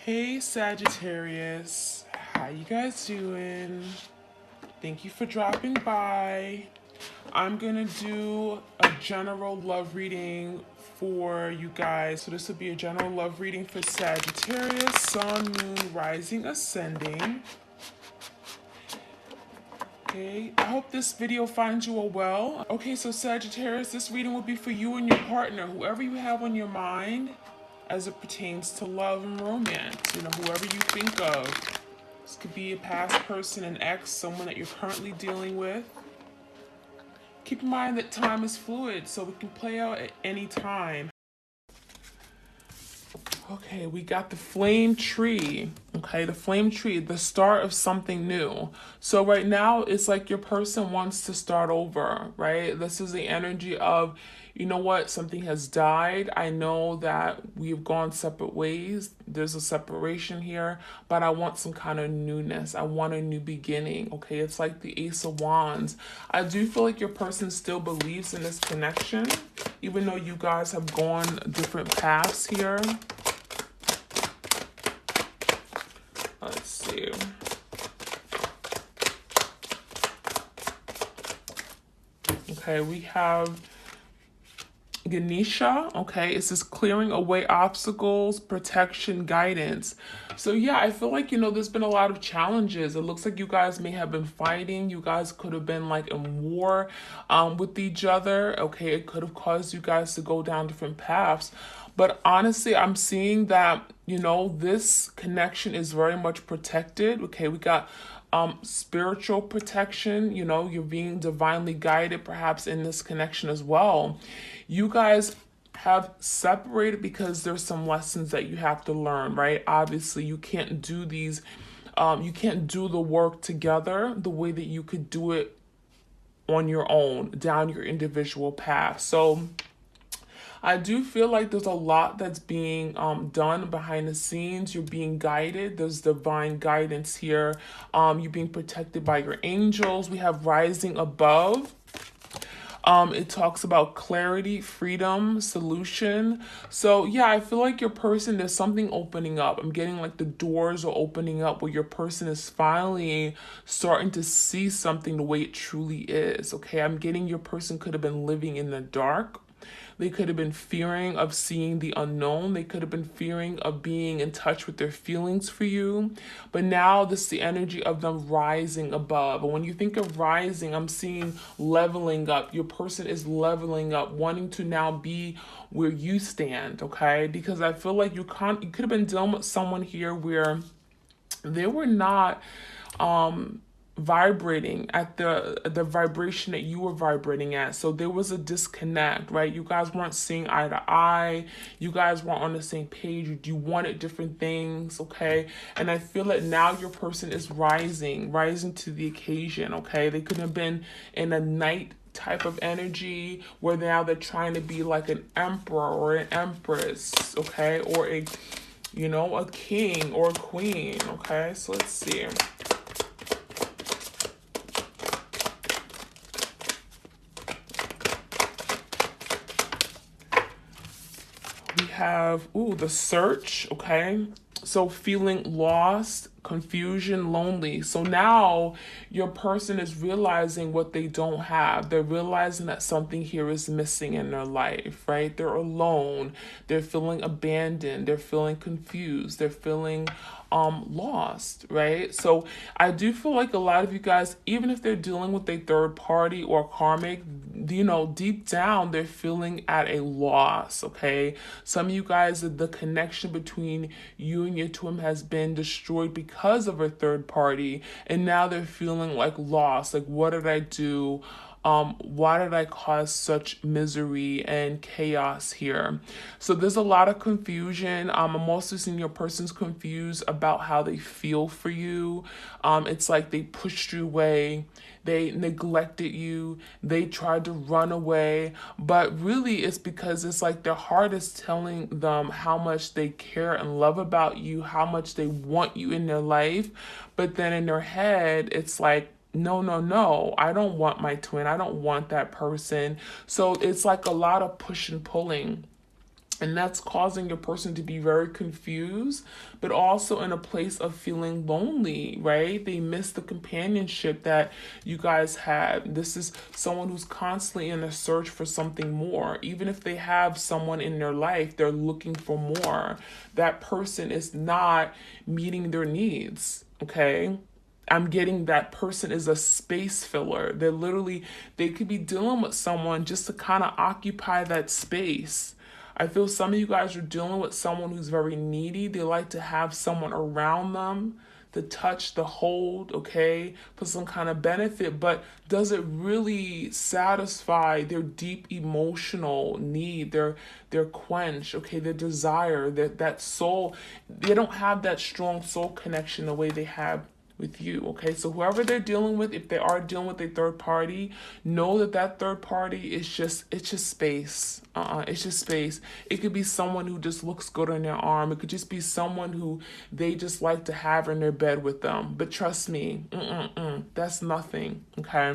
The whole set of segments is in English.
Hey Sagittarius, how you guys doing? Thank you for dropping by. I'm gonna do a general love reading for you guys. So this will be a general love reading for Sagittarius, Sun, Moon, Rising, Ascending. Okay, I hope this video finds you all well. Okay, so Sagittarius, this reading will be for you and your partner, whoever you have on your mind as it pertains to love and romance. Whoever you think of. This could be a past person, an ex, someone that you're currently dealing with. Keep in mind that time is fluid, so it can play out at any time. Okay, we got the flame tree. Okay, the flame tree, the start of something new. So right now, it's like your person wants to start over, right? This is the energy of, you know what, something has died. I know that we've gone separate ways. There's a separation here, but I want some kind of newness. I want a new beginning, okay? It's like the Ace of Wands. I do feel like your person still believes in this connection, even though you guys have gone different paths here. Let's see. Okay, we have Ganesha. Okay, it's just clearing away obstacles, protection, guidance. So yeah, I feel like, there's been a lot of challenges. It looks like you guys may have been fighting. You guys could have been like in war with each other. Okay, it could have caused you guys to go down different paths. But honestly, I'm seeing that, this connection is very much protected. Okay, we got spiritual protection. You're being divinely guided perhaps in this connection as well. You guys have separated because there's some lessons that you have to learn, right? Obviously, you can't do these, you can't do the work together the way that you could do it on your own, down your individual path. So I do feel like there's a lot that's being done behind the scenes. You're being guided. There's divine guidance here. You're being protected by your angels. We have rising above. It talks about clarity, freedom, solution. So yeah, I feel like your person, there's something opening up. I'm getting like the doors are opening up where your person is finally starting to see something the way it truly is. Okay, I'm getting your person could have been living in the dark. They could have been fearing of seeing the unknown. They could have been fearing of being in touch with their feelings for you. But now this is the energy of them rising above. And when you think of rising, I'm seeing leveling up. Your person is leveling up, wanting to now be where you stand, okay? Because I feel like you could have been dealing with someone here where they were not vibrating at the vibration that you were vibrating at. So there was a disconnect, right? You guys weren't seeing eye to eye. You guys weren't on the same page. You wanted different things, okay? And I feel that now your person is rising to the occasion, okay? They could have been in a night type of energy where now they're trying to be like an emperor or an empress, okay? Or a king or a queen, okay? So let's see. We have, the search, okay? So feeling lost, confusion, lonely. So now your person is realizing what they don't have. They're realizing that something here is missing in their life, right? They're alone. They're feeling abandoned. They're feeling confused. They're feeling lost, right? So I do feel like a lot of you guys, even if they're dealing with a third party or karmic, deep down they're feeling at a loss, okay? Some of you guys, the connection between you and your twin has been destroyed because of a third party, and now they're feeling like lost. Like, what did I do? Why did I cause such misery and chaos here? So there's a lot of confusion. I'm also seeing your person's confused about how they feel for you. It's like they pushed you away. They neglected you. They tried to run away. But really it's because it's like their heart is telling them how much they care and love about you, how much they want you in their life. But then in their head, it's like, no, I don't want my twin. I don't want that person. So it's like a lot of push and pulling. And that's causing your person to be very confused, but also in a place of feeling lonely, right? They miss the companionship that you guys had. This is someone who's constantly in a search for something more. Even if they have someone in their life, they're looking for more. That person is not meeting their needs, okay? I'm getting that person is a space filler. They could be dealing with someone just to kind of occupy that space. I feel some of you guys are dealing with someone who's very needy. They like to have someone around them to touch, to hold, okay, for some kind of benefit, but does it really satisfy their deep emotional need, their quench, okay, their desire, that soul? They don't have that strong soul connection the way they have with you, okay? So whoever they're dealing with, if they are dealing with a third party, know that that third party is it's just space. It's just space. It could be someone who just looks good on their arm. It could just be someone who they just like to have in their bed with them. But trust me, that's nothing, okay?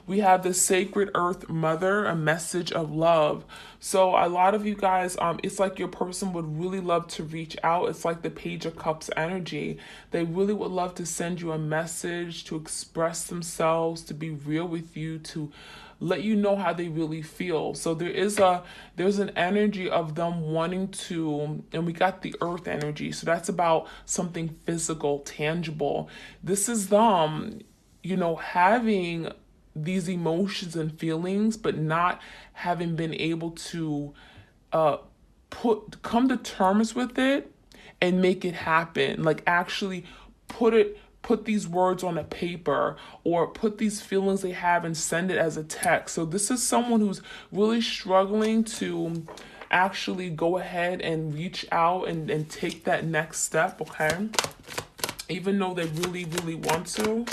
We have the Sacred Earth Mother, a message of love. So a lot of you guys, it's like your person would really love to reach out. It's like the Page of Cups energy. They really would love to send you a message, to express themselves, to be real with you, to let you know how they really feel. So there's an energy of them wanting to, and we got the earth energy. So that's about something physical, tangible. This is them, having these emotions and feelings, but not having been able to come to terms with it and make it happen. Like actually put these words on a paper, or put these feelings they have and send it as a text. So this is someone who's really struggling to actually go ahead and reach out and take that next step, okay? Even though they really, really want to.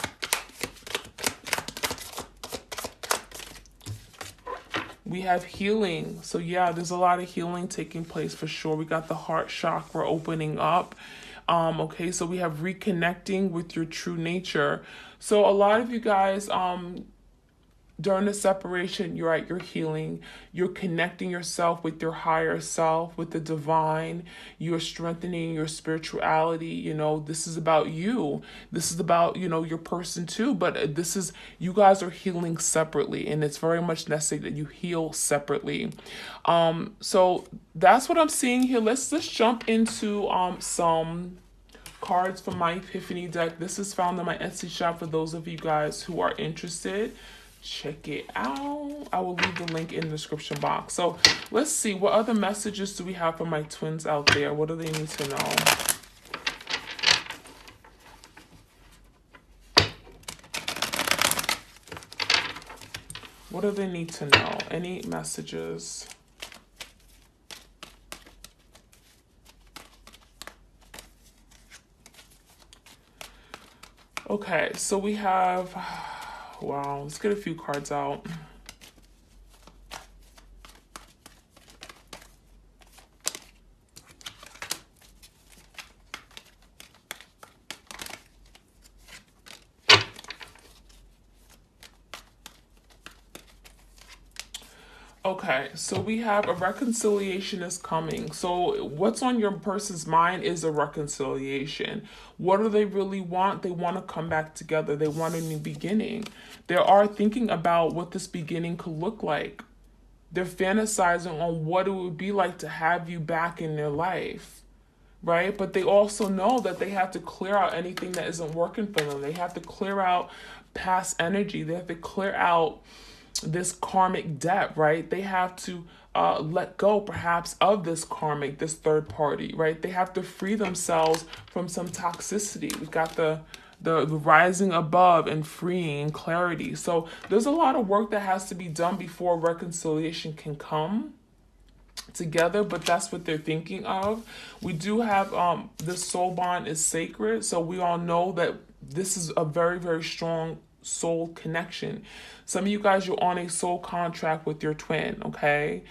We have healing. So yeah, there's a lot of healing taking place for sure. We got the heart chakra opening up. Okay, so we have reconnecting with your true nature. So a lot of you guys, during the separation, you're healing, you're connecting yourself with your higher self, with the divine, you're strengthening your spirituality. This is about you. This is about, your person too, but you guys are healing separately, and it's very much necessary that you heal separately. So that's what I'm seeing here. Let's jump into some cards from my Epiphany deck. This is found on my Etsy shop for those of you guys who are interested. Check it out. I will leave the link in the description box. So let's see, what other messages do we have for my twins out there? What do they need to know? What do they need to know? Any messages? Okay, so we have, wow, let's get a few cards out. Okay, so we have a reconciliation is coming. So what's on your person's mind is a reconciliation. What do they really want? They want to come back together. They want a new beginning. They are thinking about what this beginning could look like. They're fantasizing on what it would be like to have you back in their life, right? But they also know that they have to clear out anything that isn't working for them. They have to clear out past energy. They have to clear out this karmic debt, right? They have to let go perhaps of this third party, right? They have to free themselves from some toxicity. We've got the rising above and freeing and clarity. So there's a lot of work that has to be done before reconciliation can come together, but that's what they're thinking of. We do have the soul bond is sacred, so we all know that this is a very, very strong soul connection. Some of you guys, you're on a soul contract with your twin, okay?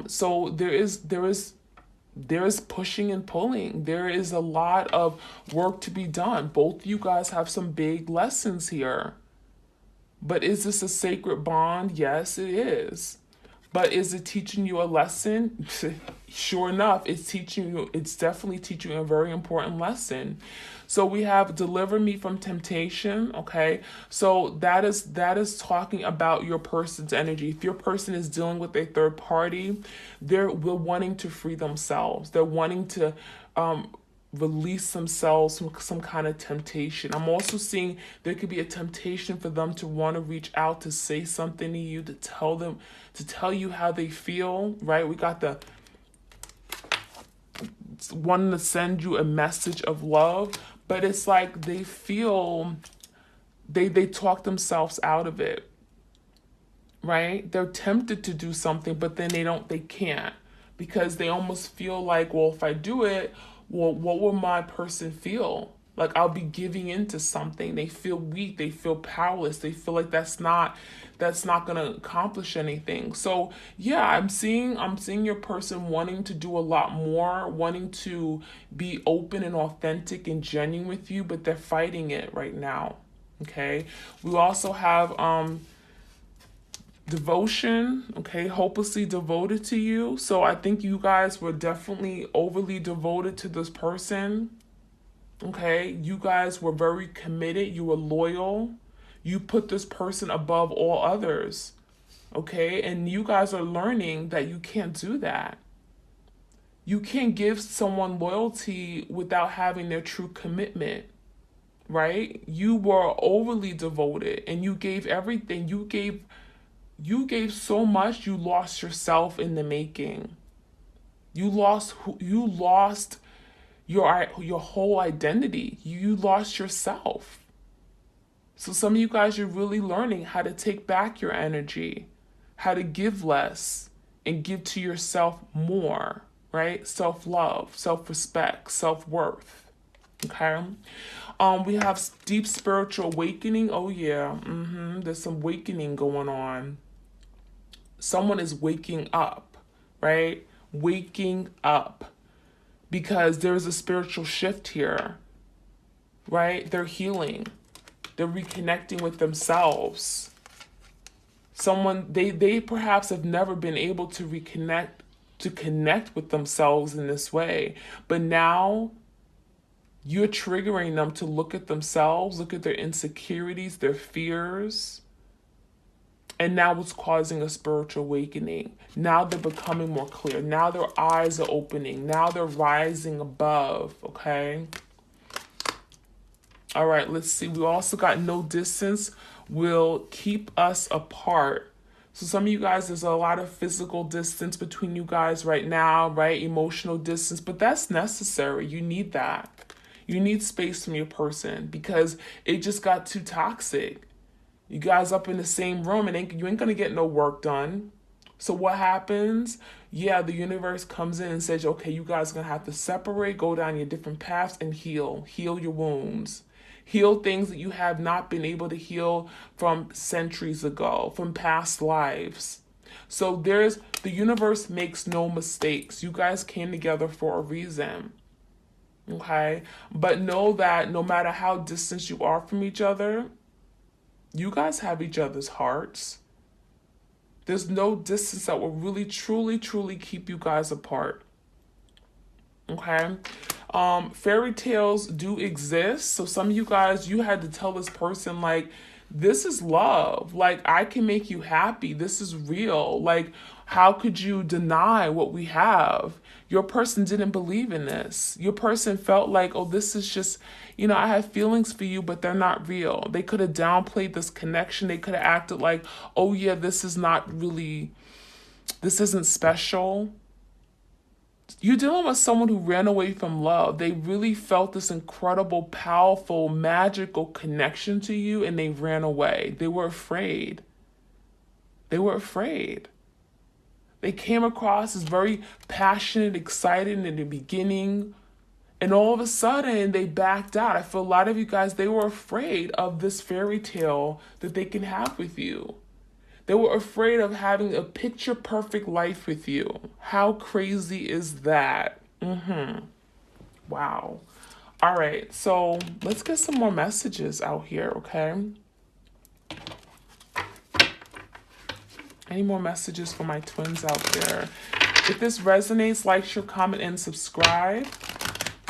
So there is pushing and pulling. There is a lot of work to be done. Both you guys have some big lessons here. But is this a sacred bond? Yes, it is. But is it teaching you a lesson? Sure enough, it's definitely teaching you a very important lesson. So we have deliver me from temptation, okay? So that is talking about your person's energy. If your person is dealing with a third party, they're wanting to free themselves. They're wanting to release themselves from some kind of temptation. I'm also seeing there could be a temptation for them to want to reach out to say something to you, to tell you how they feel, right? We got the wanting to send you a message of love, but it's like they feel they talk themselves out of it, right? They're tempted to do something, but then they can't, because they almost feel like, well, if I do it, well, what will my person feel? Like I'll be giving into something. They feel weak, they feel powerless, they feel like that's not gonna accomplish anything. So yeah, I'm seeing your person wanting to do a lot more, wanting to be open and authentic and genuine with you, but they're fighting it right now. Okay. We also have devotion, okay, hopelessly devoted to you. So I think you guys were definitely overly devoted to this person. Okay, you guys were very committed, you were loyal, you put this person above all others. Okay, and you guys are learning that you can't do that. You can't give someone loyalty without having their true commitment, right? You were overly devoted and you gave everything. You gave so much, you lost yourself in the making. You lost your whole identity. You lost yourself. So some of you guys, you're really learning how to take back your energy, how to give less and give to yourself more, right? Self-love, self-respect, self-worth. Okay. We have deep spiritual awakening. Oh yeah. There's some awakening going on. Someone is waking up, right? Waking up, because there's a spiritual shift here, right? They're healing. They're reconnecting with themselves. They perhaps have never been able to connect with themselves in this way. But now you're triggering them to look at themselves, look at their insecurities, their fears. And now it's causing a spiritual awakening. Now they're becoming more clear. Now their eyes are opening. Now they're rising above, okay? All right, let's see. We also got no distance will keep us apart. So some of you guys, there's a lot of physical distance between you guys right now, right? Emotional distance, but that's necessary. You need that. You need space from your person because it just got too toxic. You guys up in the same room and you ain't gonna get no work done. So what happens? Yeah, the universe comes in and says, okay, you guys are gonna have to separate, go down your different paths and heal your wounds. Heal things that you have not been able to heal from centuries ago, from past lives. So the universe makes no mistakes. You guys came together for a reason. Okay? But know that no matter how distant you are from each other, you guys have each other's hearts. There's no distance that will really, truly, truly keep you guys apart. Okay? Fairy tales do exist. So some of you guys, you had to tell this person, like, this is love. Like, I can make you happy. This is real. Like, how could you deny what we have? Your person didn't believe in this. Your person felt like, oh, this is just, I have feelings for you, but they're not real. They could have downplayed this connection. They could have acted like, oh, yeah, this isn't special. You're dealing with someone who ran away from love. They really felt this incredible, powerful, magical connection to you, and they ran away. They were afraid. They were afraid. They came across as very passionate, excited in the beginning, and all of a sudden they backed out. I feel a lot of you guys, they were afraid of this fairy tale that they can have with you. They were afraid of having a picture perfect life with you. How crazy is that? Wow. All right, so let's get some more messages out here, okay? Any more messages for my twins out there? If this resonates, like, share, comment, and subscribe.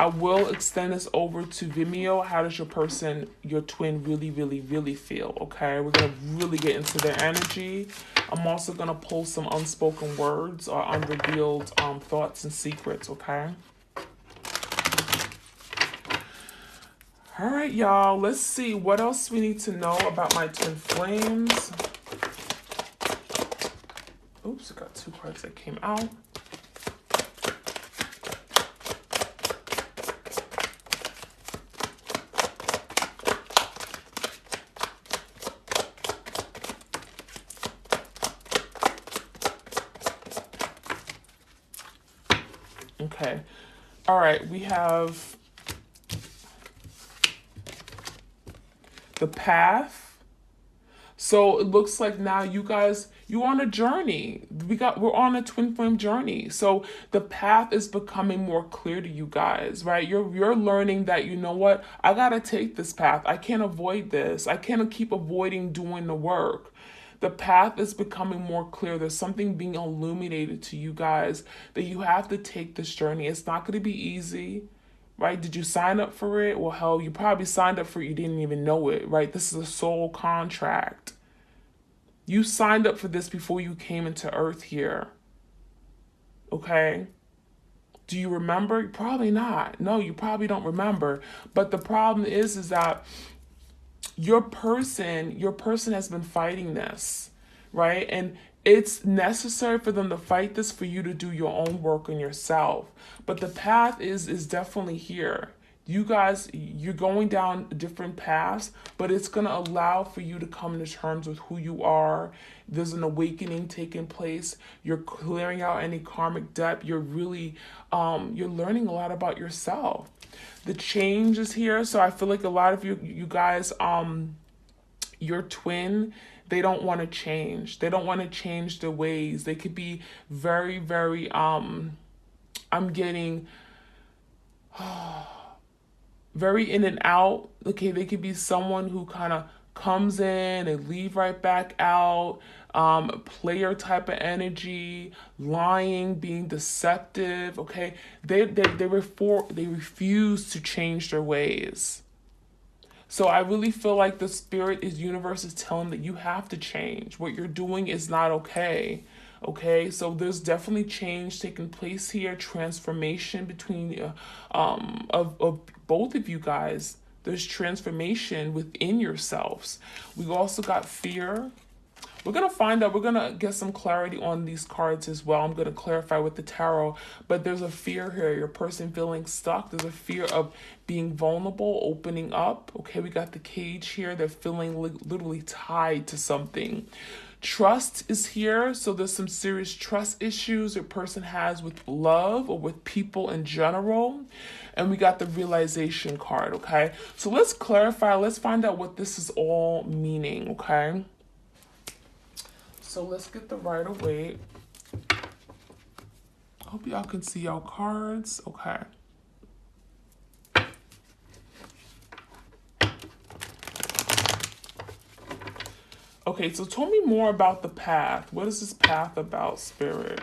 I will extend this over to Vimeo. How does your person, your twin, really, really, really feel? Okay, we're going to really get into their energy. I'm also going to pull some unspoken words or unrevealed thoughts and secrets, okay? All right, y'all. Let's see what else we need to know about my twin flames. Oops, I got two cards that came out. Okay. All right, we have the path. So it looks like now you guys, you're on a journey. We're on a twin flame journey. So the path is becoming more clear to you guys, right? You're learning that, you know what, I gotta take this path. I can't avoid this. I can't keep avoiding doing the work. The path is becoming more clear. There's something being illuminated to you guys that you have to take this journey. It's not going to be easy, right? Did you sign up for it? Well, hell, you probably signed up for it. You didn't even know it, right? This is a soul contract. You signed up for this before you came into Earth here, okay? Do you remember? Probably not. No, you probably don't remember. But the problem is that your person has been fighting this, right? And it's necessary for them to fight this for you to do your own work on yourself. But the path is definitely here. You guys, you're going down different paths, but it's going to allow for you to come to terms with who you are. There's an awakening taking place. You're clearing out any karmic debt. You're really, you're learning a lot about yourself. The change is here. So I feel like a lot of you guys, your twin, they don't want to change. They don't want to change their ways. They could be very, very, I'm getting very in and out. Okay, they could be someone who kind of comes in and leave right back out. Player type of energy, lying, being deceptive. Okay, they refuse to change their ways. So I really feel like the universe is telling that you have to change. What you're doing is not okay. Okay, so there's definitely change taking place here, transformation between of both of you guys. There's transformation within yourselves. We've also got fear. We're going to find out, we're going to get some clarity on these cards as well. I'm going to clarify with the tarot, but there's a fear here. Your person feeling stuck. There's a fear of being vulnerable, opening up. Okay, we got the cage here. They're feeling literally tied to something. Trust is here. So there's some serious trust issues your person has with love or with people in general. And we got the realization card, okay? So let's clarify. Let's find out what this is all meaning, okay? So let's get the Rider-Waite. I hope y'all can see y'all cards. Okay. Okay, so tell me more about the path. What is this path about, Spirit?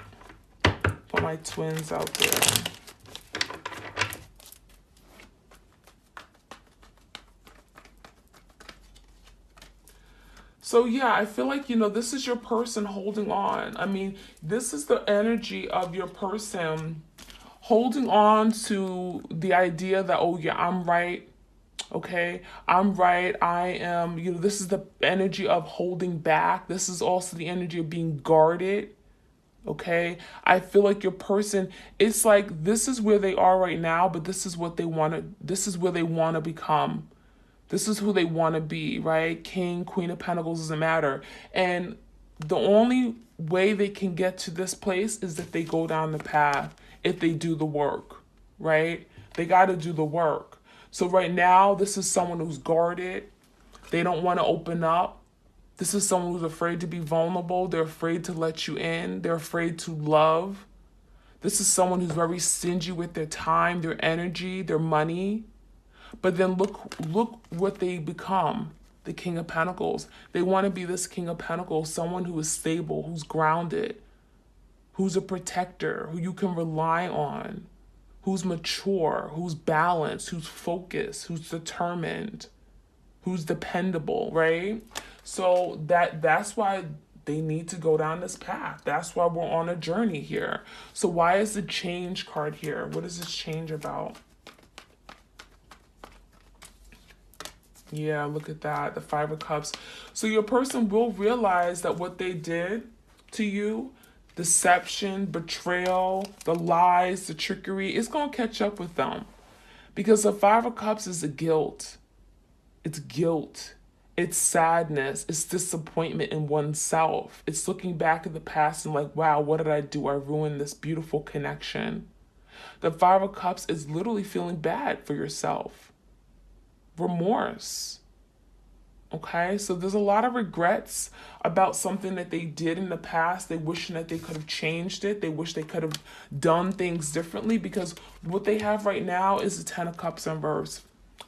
For my twins out there. So yeah, I feel like, this is your person holding on. I mean, this is the energy of your person holding on to the idea that, oh yeah, I'm right. Okay, I'm right. I am, this is the energy of holding back. This is also the energy of being guarded. Okay, I feel like your person, it's like this is where they are right now, but this is what they want to, this is where they want to become. This is who they want to be, right? King, Queen of Pentacles, doesn't matter. And the only way they can get to this place is if they go down the path, if they do the work, right? They got to do the work. So right now, this is someone who's guarded. They don't want to open up. This is someone who's afraid to be vulnerable. They're afraid to let you in. They're afraid to love. This is someone who's very stingy with their time, their energy, their money. But then look what they become. The King of Pentacles. They want to be this King of Pentacles, someone who is stable, who's grounded, who's a protector, who you can rely on, who's mature, who's balanced, who's focused, who's determined, who's dependable, right? So that's why they need to go down this path. That's why we're on a journey here. So why is the change card here? What is this change about? Yeah, look at that, the Five of Cups. So your person will realize that what they did to you, deception, betrayal, the lies, the trickery, it's going to catch up with them. Because the Five of Cups is a guilt. It's guilt. It's sadness. It's disappointment in oneself. It's looking back at the past and like, wow, what did I do? I ruined this beautiful connection. The Five of Cups is literally feeling bad for yourself. Remorse. Okay, so there's a lot of regrets about something that they did in the past. They wishing that they could have changed it. They wish they could have done things differently, because what they have right now is the Ten of Cups in reverse.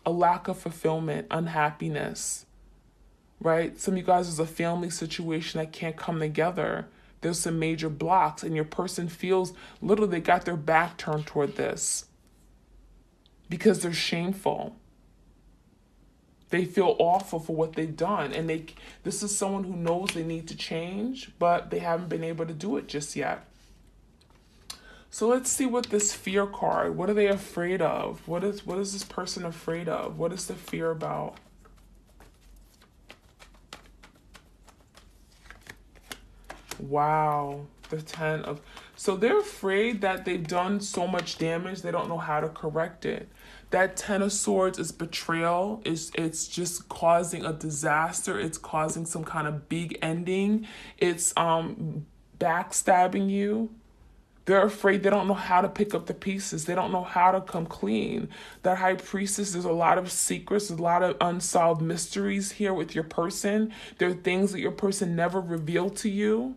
A lack of fulfillment, unhappiness, right? Some of you guys, is a family situation that can't come together. There's some major blocks, and your person feels literally they got their back turned toward this because they're shameful. They feel awful for what they've done, and this is someone who knows they need to change, but they haven't been able to do it just yet. So let's see what this fear card, what are they afraid of? What is this person afraid of? What is the fear about? Wow, the Ten of... So they're afraid that they've done so much damage, they don't know how to correct it. That Ten of Swords is betrayal. It's just causing a disaster. It's causing some kind of big ending. It's backstabbing you. They're afraid. They don't know how to pick up the pieces. They don't know how to come clean. That High Priestess, there's a lot of secrets, a lot of unsolved mysteries here with your person. There are things that your person never revealed to you.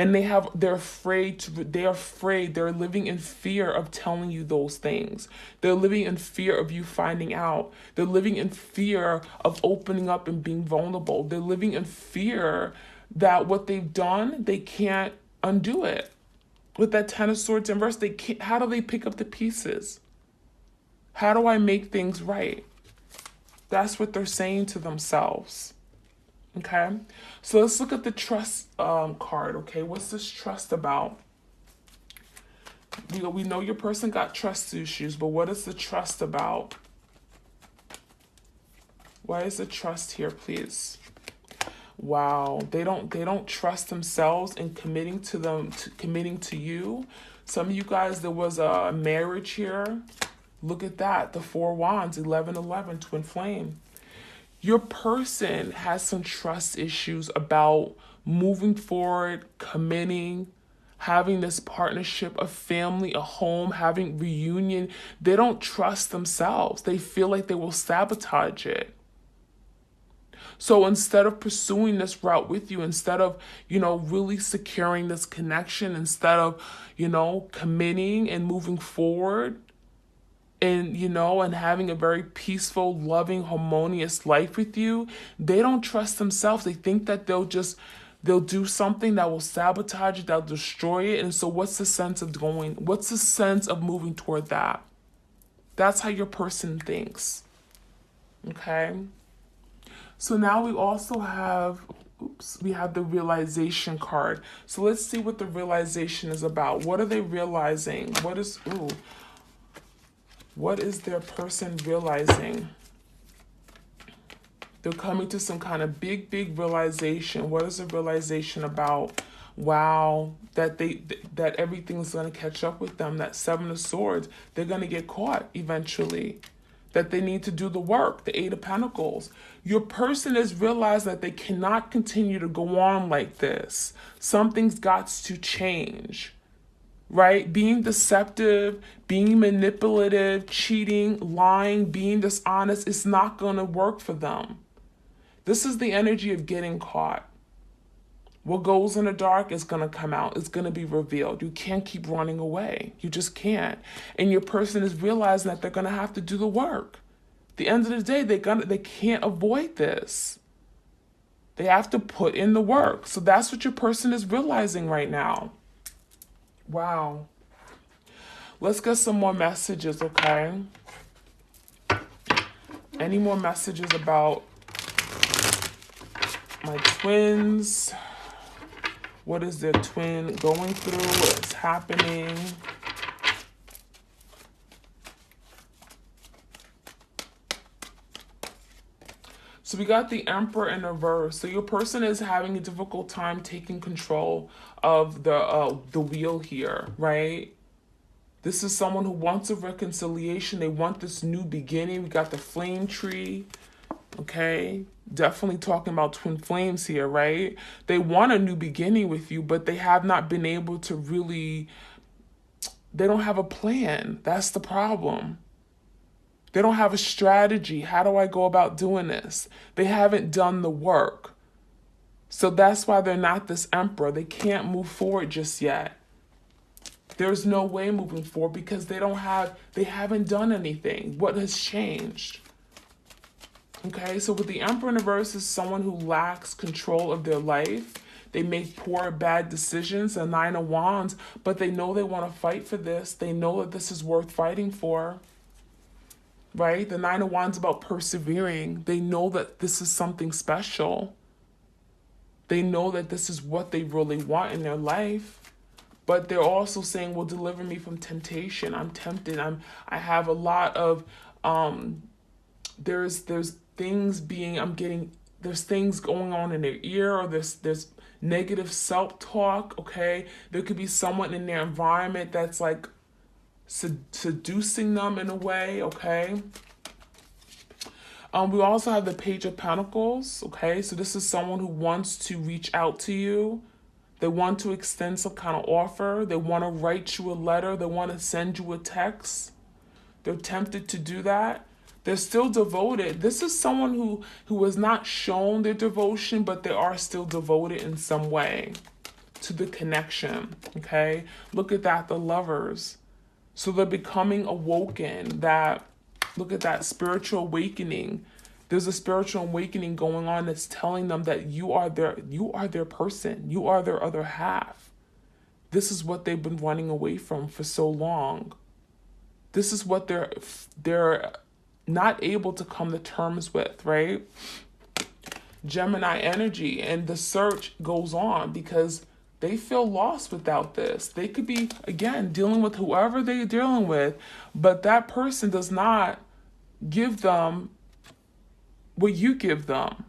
And they're afraid, they're living in fear of telling you those things. They're living in fear of you finding out. They're living in fear of opening up and being vulnerable. They're living in fear that what they've done, they can't undo it. With that Ten of Swords in reverse, how do they pick up the pieces? How do I make things right? That's what they're saying to themselves. Okay, so let's look at the trust card. Okay, what's this trust about? We know your person got trust issues, but what is the trust about? Why is the trust here, please? Wow, they don't trust themselves in committing to you. Some of you guys, there was a marriage here. Look at that, the Four Wands, 11-11, twin flame. Your person has some trust issues about moving forward, committing, having this partnership, a family, a home, having reunion. They don't trust themselves. They feel like they will sabotage it. So instead of pursuing this route with you, instead of, really securing this connection, instead of, committing and moving forward, and and having a very peaceful, loving, harmonious life with you, they don't trust themselves. They think that they'll do something that will sabotage it, that'll destroy it. And so what's the sense of moving toward that? That's how your person thinks. Okay, so now we also have we have the realization card. So let's see what the realization is about. What are they realizing? What is their person realizing? They're coming to some kind of big realization. What is the realization about? Wow, that everything's going to catch up with them. That Seven of Swords, they're going to get caught eventually. That they need to do the work, the Eight of Pentacles. Your person has realized that they cannot continue to go on like this. Something's got to change. Right? Being deceptive, being manipulative, cheating, lying, being dishonest, it's not going to work for them. This is the energy of getting caught. What goes in the dark is going to come out. It's going to be revealed. You can't keep running away. You just can't. And your person is realizing that they're going to have to do the work. the end of the day, they can't avoid this. They have to put in the work. So that's what your person is realizing right now. Wow. Let's get some more messages, okay? Any more messages about my twins? What is their twin going through? What's happening? So we got the Emperor in reverse. So your person is having a difficult time taking control of the wheel here, right? This is someone who wants a reconciliation. They want this new beginning. We got the flame tree, okay? Definitely talking about twin flames here, right? They want a new beginning with you, but they have not been able to really, they don't have a plan. That's the problem. They don't have a strategy. How do I go about doing this? They haven't done the work. So that's why they're not this emperor. They can't move forward just yet. There's no way moving forward because they haven't done anything. What has changed? Okay, so with the Emperor in reverse is someone who lacks control of their life. They make poor, bad decisions, a Nine of Wands, but they know they want to fight for this. They know that this is worth fighting for, right? The Nine of Wands is about persevering. They know that this is something special. They know that this is what they really want in their life. But they're also saying, well, deliver me from temptation. I'm tempted. I have a lot of, there's things going on in their ear, or there's negative self-talk, okay? There could be someone in their environment that's like seducing them in a way, okay? We also have the Page of Pentacles, okay? So this is someone who wants to reach out to you. They want to extend some kind of offer. They want to write you a letter. They want to send you a text. They're tempted to do that. They're still devoted. This is someone who has not shown their devotion, but they are still devoted in some way to the connection, okay? Look at that, the Lovers. So they're becoming awoken. Look at that spiritual awakening. There's a spiritual awakening going on that's telling them that you are their person. You are their other half. This is what they've been running away from for so long. This is what they're not able to come to terms with, right? Gemini energy, and the search goes on because they feel lost without this. They could be, again, dealing with whoever they're dealing with, but that person does not give them what you give them.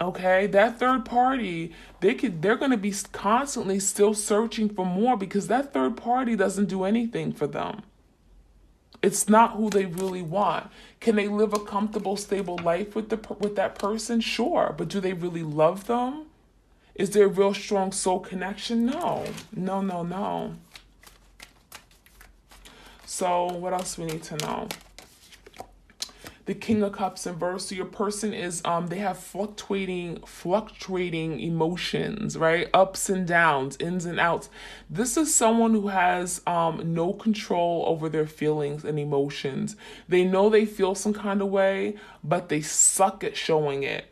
Okay, that third party, they're going to be constantly still searching for more because that third party doesn't do anything for them. It's not who they really want. Can they live a comfortable, stable life with that person? Sure, but do they really love them? Is there a real strong soul connection? No. So what else we need to know? The King of Cups in verse. So your person is they have fluctuating emotions, right? Ups and downs, ins and outs. This is someone who has no control over their feelings and emotions. They know they feel some kind of way, but they suck at showing it.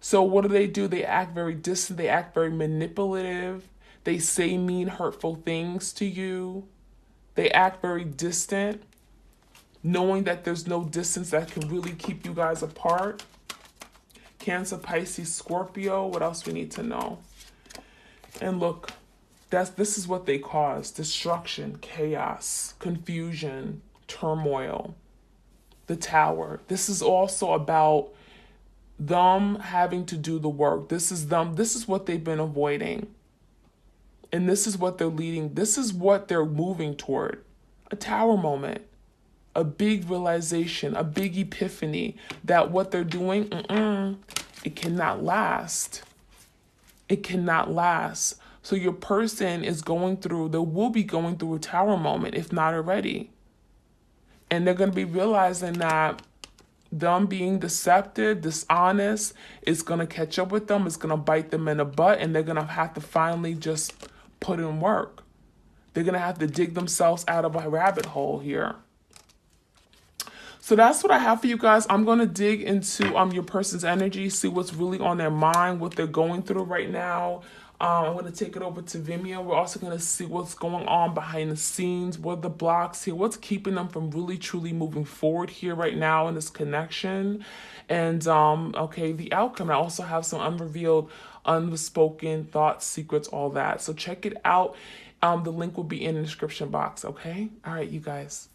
So what do? They act very distant. They act very manipulative. They say mean, hurtful things to you. They act very distant, knowing that there's no distance that can really keep you guys apart. Cancer, Pisces, Scorpio. What else we need to know? And look, this is what they cause: destruction, chaos, confusion, turmoil. The Tower. This is also about them having to do the work. This is what they've been avoiding. And this is what they're leading. This is what they're moving toward. A Tower moment. A big realization, a big epiphany that what they're doing, it cannot last. It cannot last. So your person will be going through a Tower moment, if not already. And they're going to be realizing that them being deceptive, dishonest, is going to catch up with them. It's going to bite them in the butt, and they're going to have to finally just put in work. They're going to have to dig themselves out of a rabbit hole here. So that's what I have for you guys. I'm going to dig into your person's energy, see what's really on their mind, what they're going through right now. I'm going to take it over to Vimeo. We're also going to see what's going on behind the scenes, what are the blocks here, what's keeping them from really truly moving forward here right now in this connection. And okay, the outcome. I also have some unrevealed, unspoken thoughts, secrets, all that. So check it out. The link will be in the description box. Okay. All right, you guys.